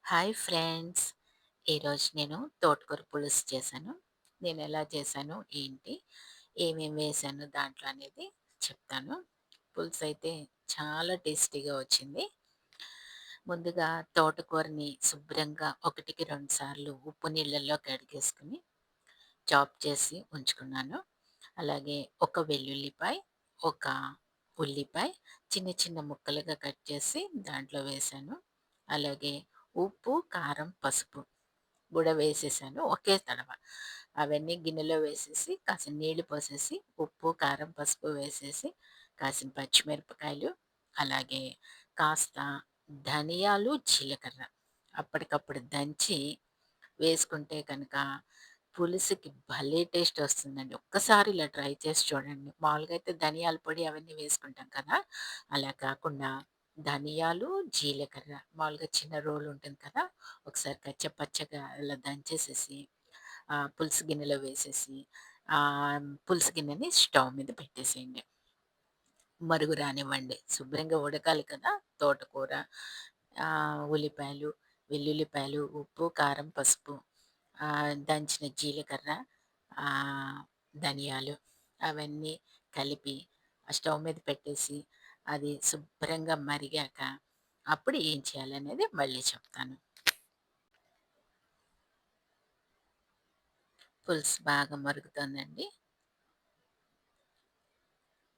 Hi friends. ఈరోజు నేను తోటకూర పులుసు చేశాను. నేనెలా చేశాను, ఏంటి, ఏమేమి వేశాను దాంట్లో అనేది చెప్తాను. పులుసయితే చాలా టేస్టీగా వచ్చింది. ముందుగా తోటకూరని శుభ్రంగా 1కి 2 సార్లు ఉప్పు నీళ్ళల్లో కడిగేసుకొని, చాప్ చేసి ఉంచుకున్నాను. అలాగే ఒక వెల్లుల్లిపాయ, ఒక ఉల్లిపాయ చిన్న చిన్న ముక్కలుగా కట్ చేసి దాంట్లో వేశాను. అలాగే ఉప్పు, కారం, పసుపు గూడా వేసేసాను ఒకే తడవ. అవన్నీ గిన్నెలో వేసేసి, కాసిన్ని నీళ్లు పోసేసి, ఉప్పు, కారం, పసుపు వేసేసి, కాసిన పచ్చిమిరపకాయలు, అలాగే కాస్త ధనియాలు, జీలకర్ర అప్పటికప్పుడు దంచి వేసుకుంటే కనుక పులుసుకి భలే టేస్ట్ వస్తుందండి. ఒక్కసారి ఇలా ట్రై చేసి చూడండి. మామూలుగా అయితే ధనియాల పొడి అవన్నీ వేసుకుంటాం కదా! అలా కాకుండా ధనియాలు, జీలకర్ర మామూలుగా చిన్న రోలు ఉంటుంది కదా! ఒకసారి కచ్చపచ్చగా ఇలా దంచేసేసి పులుసు గిన్నెలో వేసేసి పులుసు గిన్నెని స్టవ్ మీద పెట్టేసేయండి. మరుగు రానివ్వండి. శుభ్రంగా ఉడకాలి కదా! తోటకూర, ఉల్లిపాయలు, వెల్లుల్లిపాయలు, ఉప్పు, కారం, పసుపు, దంచిన జీలకర్ర, ఆహ్, ధనియాలు అవన్నీ కలిపి స్టవ్ మీద పెట్టేసి, అది శుభ్రంగా మరిగాక అప్పుడు ఏం చేయాలనేది మళ్ళీ చెప్తాను. పులుసు బాగా మరుగుతోందండి.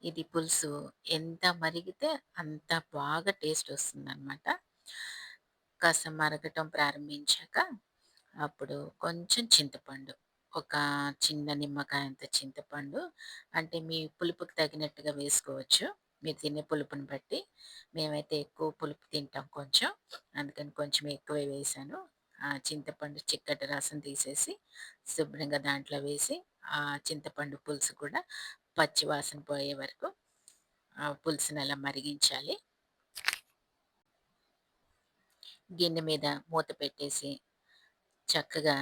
ఇది పులుసు ఎంత మరిగితే అంత బాగా టేస్ట్ వస్తుందనమాట. కాస్త మరగటం ప్రారంభించాక అప్పుడు కొంచెం చింతపండు, ఒక చిన్న నిమ్మకాయంత చింతపండు, అంటే మీ పులుపుకి తగినట్టుగా వేసుకోవచ్చు. మీరు తినే పులుపుని బట్టి. మేమైతే ఎక్కువ పులుపు తింటాం కొంచెం. అందుకని కొంచెం ఎక్కువే వేశాను. ఆ చింతపండు చిక్కటి రసం తీసేసి శుభ్రంగా దాంట్లో వేసి, ఆ చింతపండు పులుసు కూడా పచ్చి వాసన పోయే వరకు పులుసునలా మరిగించాలి. గిన్నె మీద మూత పెట్టేసి చక్కగా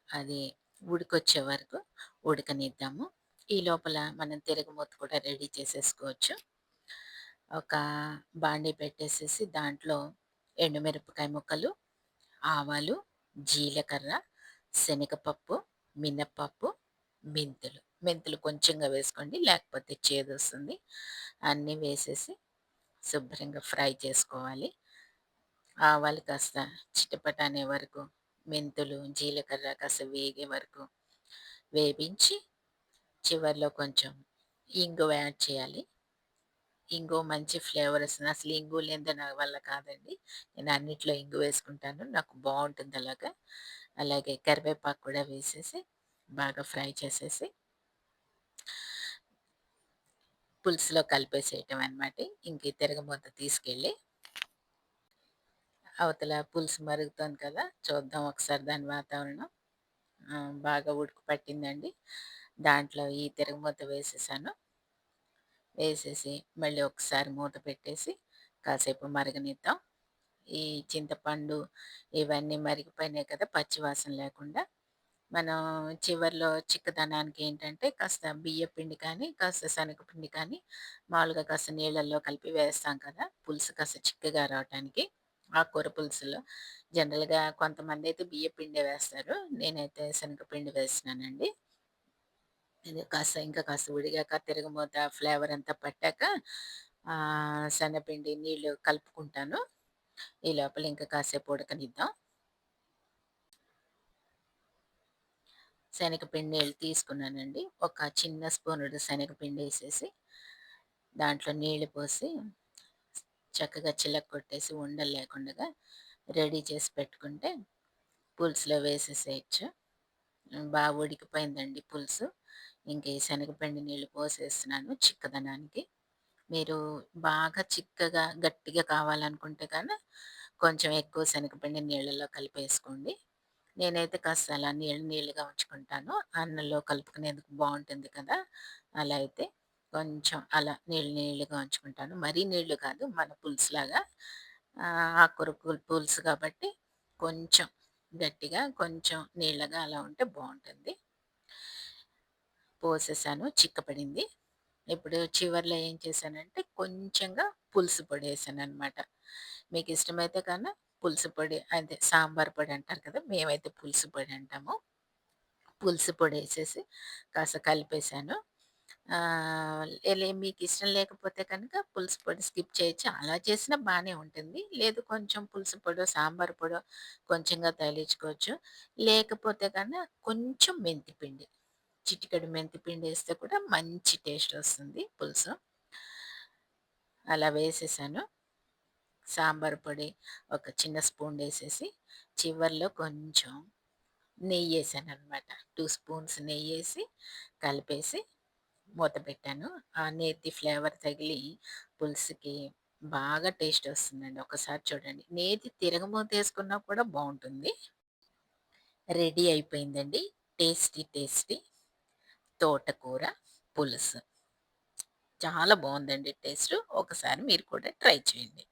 అది ఉడికొచ్చే వరకు ఉడకనిద్దాము. ఈ లోపల మనం తిరగమోత కూడా రెడీ చేసేసుకోవచ్చు. ఒక బాండీ పెట్టేసేసి దాంట్లో ఎండుమిరపకాయ ముక్కలు, ఆవాలు, జీలకర్ర, శనగపప్పు, మినపప్పు, మెంతులు. మెంతులు కొంచెంగా వేసుకోండి లేకపోతే చేదొస్తుంది. అన్నీ వేసేసి శుభ్రంగా ఫ్రై చేసుకోవాలి. ఆవాలు కాస్త చిటపట అనే వరకు, మెంతులు, జీలకర్ర కాస్త వేగే వరకు వేపించి, చివర్లో కొంచెం ఇంగువ యాడ్ చేయాలి. ఇంగువ మంచి ఫ్లేవర్ వస్తుంది. అసలు ఇంగువ లేనిదే నా వల్ల కాదండి. నేను అన్నిట్లో ఇంగువేసుకుంటాను. నాకు బావుంటుందలాగా. అలాగే కరివేపాకు కూడా వేసేసి, బాగా ఫ్రై చేసేసి, పులుసులో కలిపేసేయటం అనమాట. ఇంక ఈ తిరగమోత తీసుకెళ్ళి అవతల పులుసు మరుగుతోంది కదా! చూద్దాం ఒకసారి దాని వాతావరణం. బాగా ఉడుకు పట్టిందండి. దాంట్లో ఈ తిరగమోత వేసేసాను. వేసేసి మళ్ళీ ఒకసారి మూత పెట్టేసి కాసేపు మరగనిద్దాం. ఈ చింతపండు ఇవన్నీ మరిగిపోయినాయి కదా! పచ్చి వాసన లేకుండా. మనం చివర్లో చిక్కదనానికి ఏంటంటే కాస్త బియ్యపిండి కానీ, కాస్త శనగపిండి కానీ మామూలుగా కాస్త నీళ్ళల్లో కలిపి వేస్తాం కదా! పులుసు కాస్త చిక్కగా రావటానికి. ఆకుకూర పులుసులో జనరల్‌గా కొంతమందైతే బియ్యపిండే వేస్తారు. నేనైతే శనగపిండి వేస్తున్నానండి. ఇది ఇంకా కాస్త ఉడిగాక తిరగమోత ఫ్లేవర్ అంతా పట్టాక శనగపిండి నీళ్ళు కలుపుకుంటాను. ఈ లోపల ఇంకా కాసేపు ఉడకనిద్దాం. శనగపిండి నీళ్ళు తీసుకున్నానండి. ఒక చిన్న స్పూనుడు శనగపిండేసేసి, దాంట్లో నీళ్లు పోసి, చక్కగా చిలక్కొట్టేసి ఉండలు లేకుండగా రెడీ చేసి పెట్టుకుంటే, పులుసులో వేసేసేయొచ్చు. బాగా ఉడికిపోయిందండి పులుసు. ఇంక ఈ శనగపిండి నీళ్ళు పోసేస్తున్నాను చిక్కదనానికి. మీరు బాగా చిక్కగా, గట్టిగా కావాలనుకుంటే కొంచెం ఎక్కువ శనగపిండి నీళ్ళలో కలిపేసుకోండి. నేనైతే కాస్త అలా నీళ్ళు నీళ్ళుగా ఉంచుకుంటాను. అన్నంలో కలుపుకునేందుకు బావుంటుంది కదా! అలా అయితే కొంచెం అలా నీళ్ళు నీళ్ళుగా ఉంచుకుంటాను. మరీ నీళ్ళు కాదు మన పులుసులాగా. ఆకుకూర పులుసు కాబట్టి కొంచెం గట్టిగా, కొంచెం నీళ్ళగా అలా ఉంటే బావుంటుంది. పోసేసాను చిక్కపడింది. ఇప్పుడు చివర్లో ఏం చేశానంటే కొంచెంగా పులుసు పొడేసాననమాట. మీకిష్టమైతే పులుసు పొడి అదే సాంబార్ పొడి అంటారు కదా! మేమైతే పులుసు పొడి అంటాము. పులుసు పొడేసేసి కాస్త కలిపేసాను. మీకిష్టం లేకపోతే కనుక పులుసు పొడి స్కిప్ చేయొచ్చు. అలా చేసినా బానే ఉంటుంది. లేదు కొంచెం పులుసు పొడో, సాంబార్ పొడో కొంచెంగా తగిలించుకోవచ్చు. లేకపోతే కన్నా కొంచెం మెంతిపిండి, చిటికెడు మెంతిపిండేస్తే కూడా మంచి టేస్టొస్తుంది పులుసు. అలా వేసేసాను. సాంబార్ పొడి ఒక చిన్న స్పూనేసేసి, చివర్లో కొంచెం నెయ్యేసాననమాట. 2 స్పూన్స్ నెయ్యేసి, కలిపేసి మూత పెట్టాను. ఆ నేతి ఫ్లేవర్ తగిలి పులుసుకి బాగా టేస్టొస్తుందండి. ఒకసారి చూడండి. నేతి తిరగమోతేసుకున్నా కూడా బావుంటుంది. రెడీ అయిపోయిందండి. టేస్టీ, టేస్టీ తోటకూర పులుసు. చాలా బావుందండి టేస్టు. ఒకసారి మీరు కూడా ట్రై చేయండి.